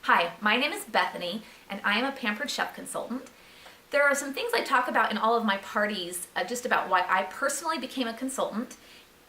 Hi, my name is Bethany, and I am a Pampered chef consultant. There are some things I talk about in all of my parties just about why I personally became a consultant,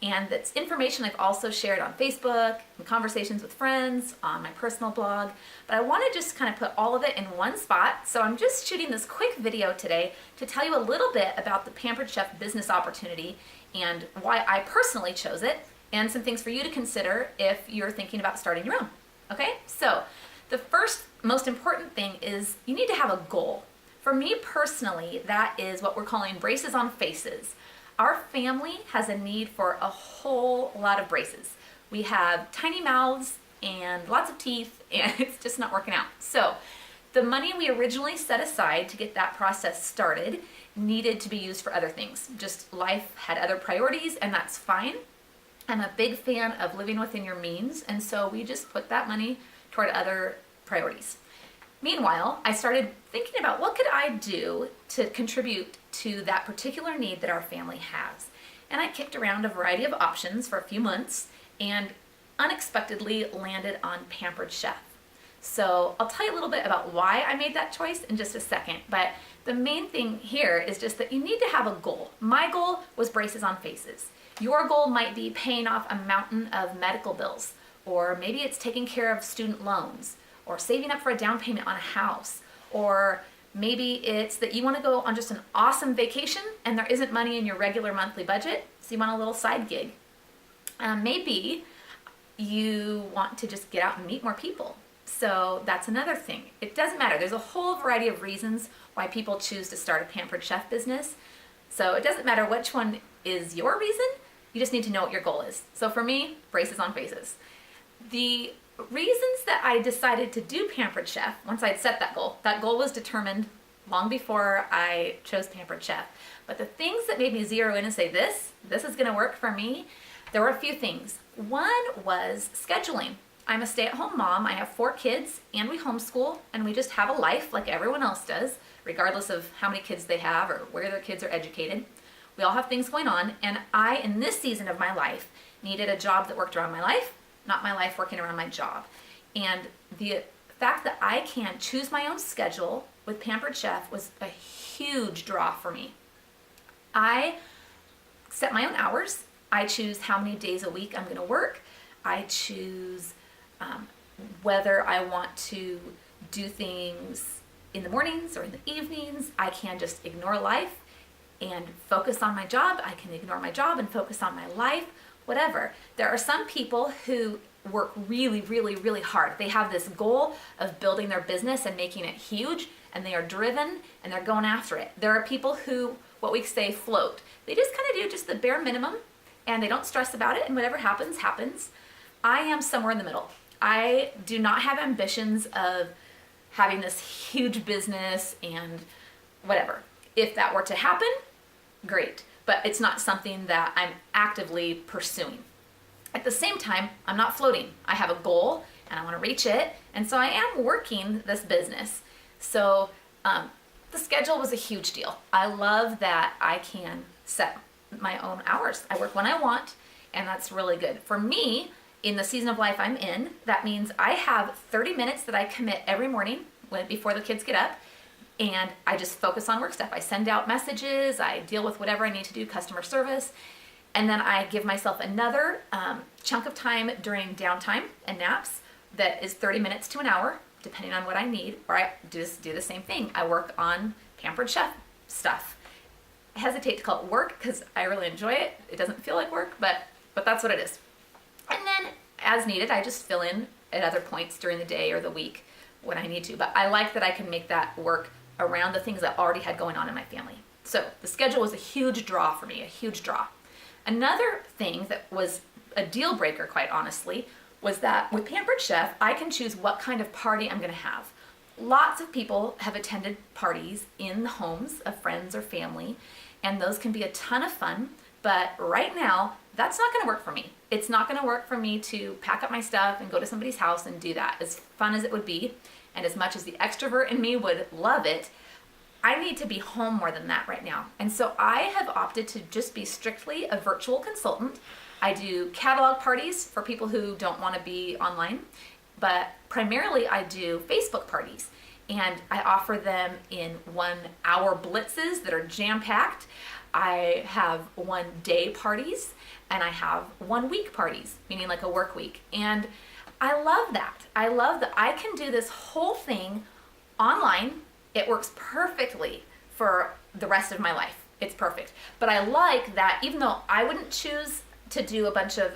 and that's information I've also shared on Facebook, in conversations with friends, on my personal blog, but I want to just kind of put all of it in one spot, so I'm just shooting this quick video today to tell you a little bit about the Pampered Chef business opportunity and why I personally chose it, and some things for you to consider if you're thinking about starting your own. Okay, so the first most important thing is you need to have a goal. For me personally, that is what we're calling braces on faces. Our family has a need for a whole lot of braces. We have tiny mouths and lots of teeth, and it's just not working out. So the money we originally set aside to get that process started needed to be used for other things. Just life had other priorities, and that's fine. I'm a big fan of living within your means, and so we just put that money toward other priorities. Meanwhile, I started thinking about what could I do to contribute to that particular need that our family has. And I kicked around a variety of options for a few months and unexpectedly landed on Pampered Chef. So I'll tell you a little bit about why I made that choice in just a second, but the main thing here is just that you need to have a goal. My goal was braces on faces. Your goal might be paying off a mountain of medical bills, or maybe it's taking care of student loans, or saving up for a down payment on a house, or maybe it's that you want to go on just an awesome vacation and there isn't money in your regular monthly budget, so you want a little side gig. Maybe you want to just get out and meet more people. So that's another thing. It doesn't matter. There's a whole variety of reasons why people choose to start a Pampered Chef business. So it doesn't matter which one is your reason. You just need to know what your goal is. So for me, braces on faces. The reasons that I decided to do Pampered Chef, once I'd set that goal was determined long before I chose Pampered Chef. But the things that made me zero in and say, this is gonna work for me, there were a few things. One was scheduling. I'm a stay-at-home mom. I have 4 kids and we homeschool, and we just have a life like everyone else does, regardless of how many kids they have or where their kids are educated. We all have things going on, and I, in this season of my life, needed a job that worked around my life, not my life working around my job. And the fact that I can choose my own schedule with Pampered Chef was a huge draw for me. I set my own hours. I choose how many days a week I'm going to work. I choose whether I want to do things in the mornings or in the evenings. I can just ignore life and focus on my job. I can ignore my job and focus on my life. Whatever. There are some people who work really, really, really hard. They have this goal of building their business and making it huge, and they are driven and they're going after it. There are people who, what we say, float. They just kind of do just the bare minimum and they don't stress about it, and whatever happens, happens. I am somewhere in the middle. I do not have ambitions of having this huge business and whatever. If that were to happen, great. But it's not something that I'm actively pursuing. At the same time, I'm not floating. I have a goal and I want to reach it, and so I am working this business. So the schedule was a huge deal. I love that I can set my own hours. I work when I want, and that's really good. For me, in the season of life I'm in, that means I have 30 minutes that I commit every morning before the kids get up, and I just focus on work stuff. I send out messages, I deal with whatever I need to do, customer service, and then I give myself another chunk of time during downtime and naps that is 30 minutes to an hour, depending on what I need, or I just do the same thing. I work on Pampered Chef stuff. I hesitate to call it work because I really enjoy it. It doesn't feel like work, but that's what it is. And then, as needed, I just fill in at other points during the day or the week when I need to. But I like that I can make that work around the things I already had going on in my family. So the schedule was a huge draw for me, a huge draw. Another thing that was a deal breaker, quite honestly, was that with Pampered Chef, I can choose what kind of party I'm going to have. Lots of people have attended parties in the homes of friends or family, and those can be a ton of fun. But right now, that's not going to work for me. It's not going to work for me to pack up my stuff and go to somebody's house and do that. As fun as it would be, and as much as the extrovert in me would love it, I need to be home more than that right now. And so I have opted to just be strictly a virtual consultant. I do catalog parties for people who don't want to be online, but primarily I do Facebook parties. And I offer them in 1 hour blitzes that are jam-packed. I have 1 day parties, and I have 1 week parties, meaning like a work week. And I love that. I love that I can do this whole thing online. It works perfectly for the rest of my life. It's perfect. But I like that even though I wouldn't choose to do a bunch of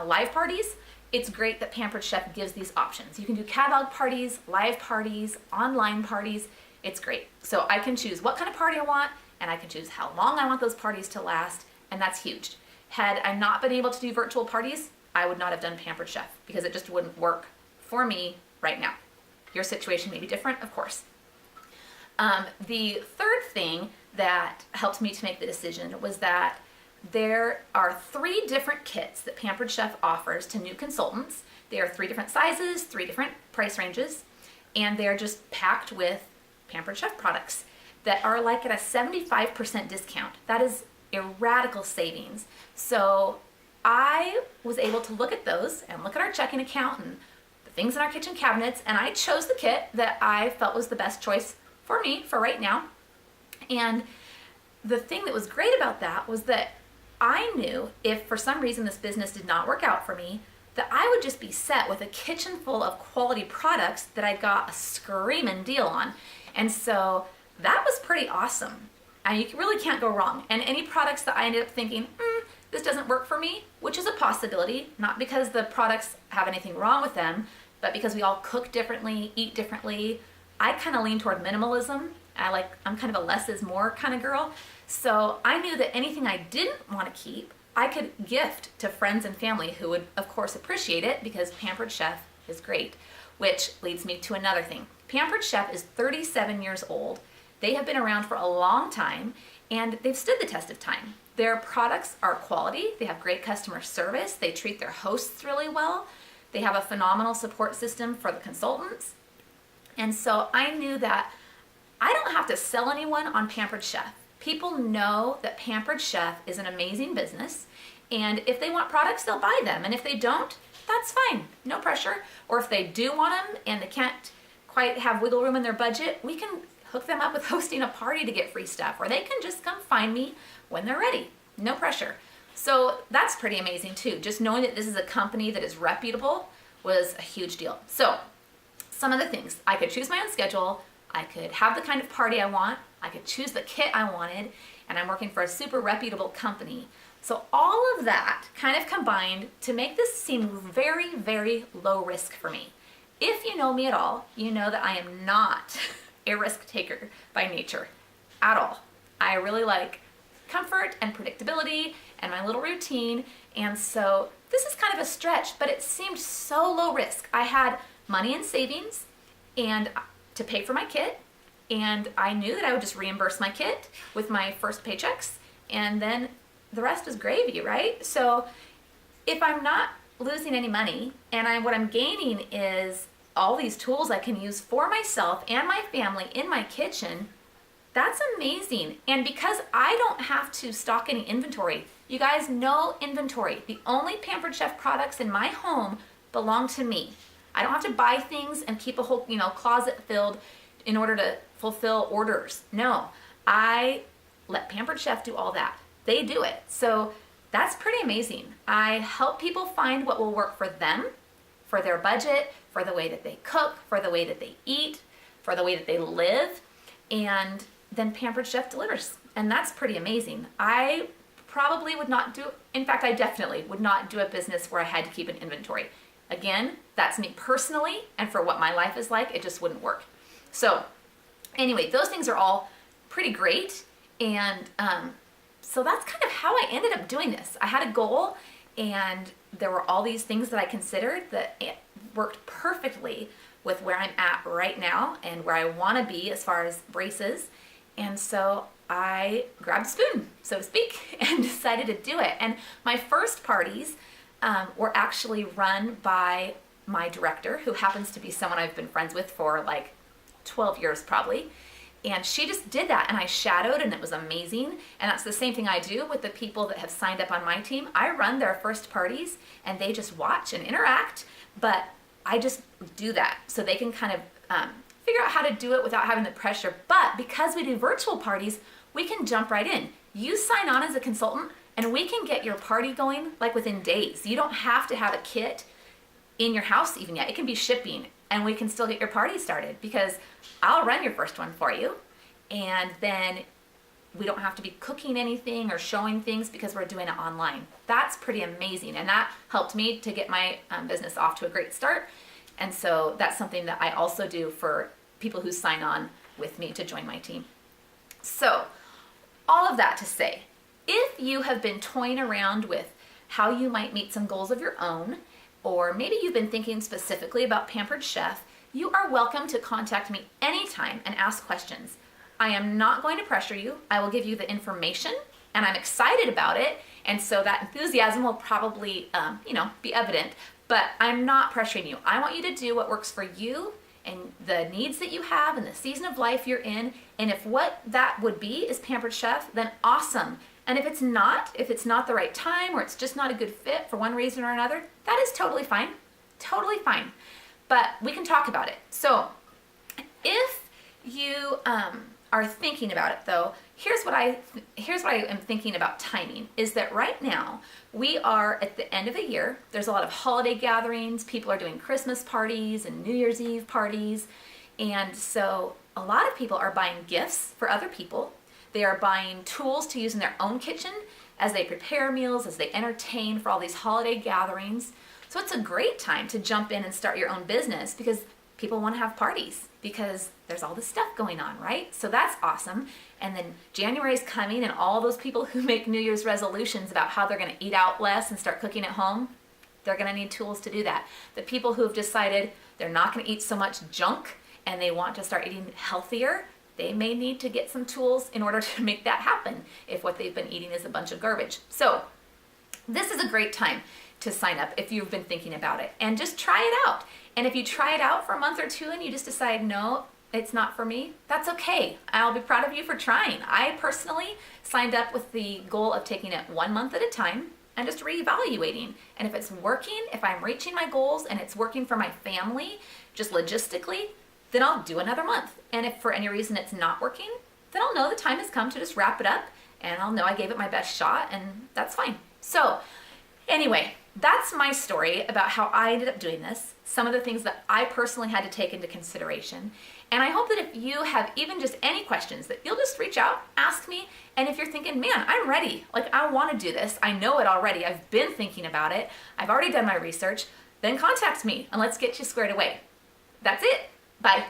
live parties, it's great that Pampered Chef gives these options. You can do catalog parties, live parties, online parties. It's great. So I can choose what kind of party I want, and I can choose how long I want those parties to last, and that's huge. Had I not been able to do virtual parties, I would not have done Pampered Chef because it just wouldn't work for me right now. Your situation may be different, of course. The third thing that helped me to make the decision was that there are 3 different kits that Pampered Chef offers to new consultants. They are 3 different sizes, 3 different price ranges, and they're just packed with Pampered Chef products that are like at a 75% discount. That is a radical savings. So I was able to look at those and look at our checking account and the things in our kitchen cabinets, and I chose the kit that I felt was the best choice for me for right now. And the thing that was great about that was that I knew if for some reason this business did not work out for me, that I would just be set with a kitchen full of quality products that I got a screaming deal on. And so that was pretty awesome. And you really can't go wrong. And any products that I ended up thinking, this doesn't work for me, which is a possibility, not because the products have anything wrong with them, but because we all cook differently, eat differently. I kind of lean toward minimalism. I'm kind of a less is more kind of girl. So I knew that anything I didn't want to keep, I could gift to friends and family who would, of course, appreciate it because Pampered Chef is great. Which leads me to another thing. Pampered Chef is 37 years old. They have been around for a long time, and they've stood the test of time. Their products are quality. They have great customer service. They treat their hosts really well. They have a phenomenal support system for the consultants. And so I knew that I don't have to sell anyone on Pampered Chef. People know that Pampered Chef is an amazing business, and if they want products, they'll buy them. And if they don't, that's fine, no pressure. Or if they do want them and they can't quite have wiggle room in their budget, we can hook them up with hosting a party to get free stuff, or they can just come find me when they're ready, no pressure. So that's pretty amazing too. Just knowing that this is a company that is reputable was a huge deal. So some of the things, I could choose my own schedule, I could have the kind of party I want, I could choose the kit I wanted, and I'm working for a super reputable company. So all of that kind of combined to make this seem very, very low risk for me. If you know me at all, you know that I am not a risk taker by nature at all. I really like comfort and predictability and my little routine, and so this is kind of a stretch, but it seemed so low risk. I had money in savings and to pay for my kit, and I knew that I would just reimburse my kit with my first paychecks, and then the rest is gravy, right? So if I'm not losing any money and what I'm gaining is all these tools I can use for myself and my family in my kitchen, that's amazing. And because I don't have to stock any inventory, you guys, no inventory. The only Pampered Chef products in my home belong to me. I don't have to buy things and keep a whole, closet filled in order to fulfill orders. No, I let Pampered Chef do all that. They do it. So that's pretty amazing. I help people find what will work for them, for their budget, for the way that they cook, for the way that they eat, for the way that they live, and then Pampered Chef delivers. And that's pretty amazing. I probably would not do, in fact, I definitely would not do a business where I had to keep an inventory. Again, that's me personally, and for what my life is like, it just wouldn't work. So anyway, those things are all pretty great, and so that's kind of how I ended up doing this. I had a goal, and there were all these things that I considered that worked perfectly with where I'm at right now and where I want to be as far as braces. And so I grabbed a spoon, so to speak, and decided to do it. And my first parties were actually run by my director, who happens to be someone I've been friends with for like 12 years probably. And she just did that, and I shadowed, and it was amazing. And that's the same thing I do with the people that have signed up on my team. I run their first parties, and they just watch and interact, but I just do that so they can kind of figure out how to do it without having the pressure. But because we do virtual parties, we can jump right in. You sign on as a consultant and we can get your party going like within days. You don't have to have a kit in your house even yet. It can be shipping and we can still get your party started because I'll run your first one for you. And then we don't have to be cooking anything or showing things because we're doing it online. That's pretty amazing. And that helped me to get my business off to a great start. And so that's something that I also do for people who sign on with me to join my team. So all of that to say, if you have been toying around with how you might meet some goals of your own, or maybe you've been thinking specifically about Pampered Chef, you are welcome to contact me anytime and ask questions. I am not going to pressure you. I will give you the information and I'm excited about it. And so that enthusiasm will probably, be evident, but I'm not pressuring you. I want you to do what works for you and the needs that you have and the season of life you're in. And if what that would be is Pampered Chef, then awesome. And if it's not the right time or it's just not a good fit for one reason or another, that is totally fine. Totally fine. But we can talk about it. So if you are thinking about it though, here's what I am thinking about timing is that right now we are at the end of the year. There's a lot of holiday gatherings. People are doing Christmas parties and New Year's Eve parties. And so a lot of people are buying gifts for other people. They are buying tools to use in their own kitchen as they prepare meals, as they entertain for all these holiday gatherings. So it's a great time to jump in and start your own business because people want to have parties because there's all this stuff going on, right? So that's awesome. And then January is coming and all those people who make New Year's resolutions about how they're going to eat out less and start cooking at home, they're going to need tools to do that. The people who have decided they're not going to eat so much junk and they want to start eating healthier, they may need to get some tools in order to make that happen if what they've been eating is a bunch of garbage. So this is a great time to sign up if you've been thinking about it and just try it out. And if you try it out for a month or two and you just decide, no, it's not for me, that's okay. I'll be proud of you for trying. I personally signed up with the goal of taking it 1 month at a time and just reevaluating. And if it's working, if I'm reaching my goals and it's working for my family, just logistically, then I'll do another month. And if for any reason it's not working, then I'll know the time has come to just wrap it up and I'll know I gave it my best shot and that's fine. So anyway, that's my story about how I ended up doing this, some of the things that I personally had to take into consideration. And I hope that if you have even just any questions that you'll just reach out, ask me. And if you're thinking, man, I'm ready, like I want to do this, I know it already, I've been thinking about it, I've already done my research, then contact me and let's get you squared away. That's it. Bye.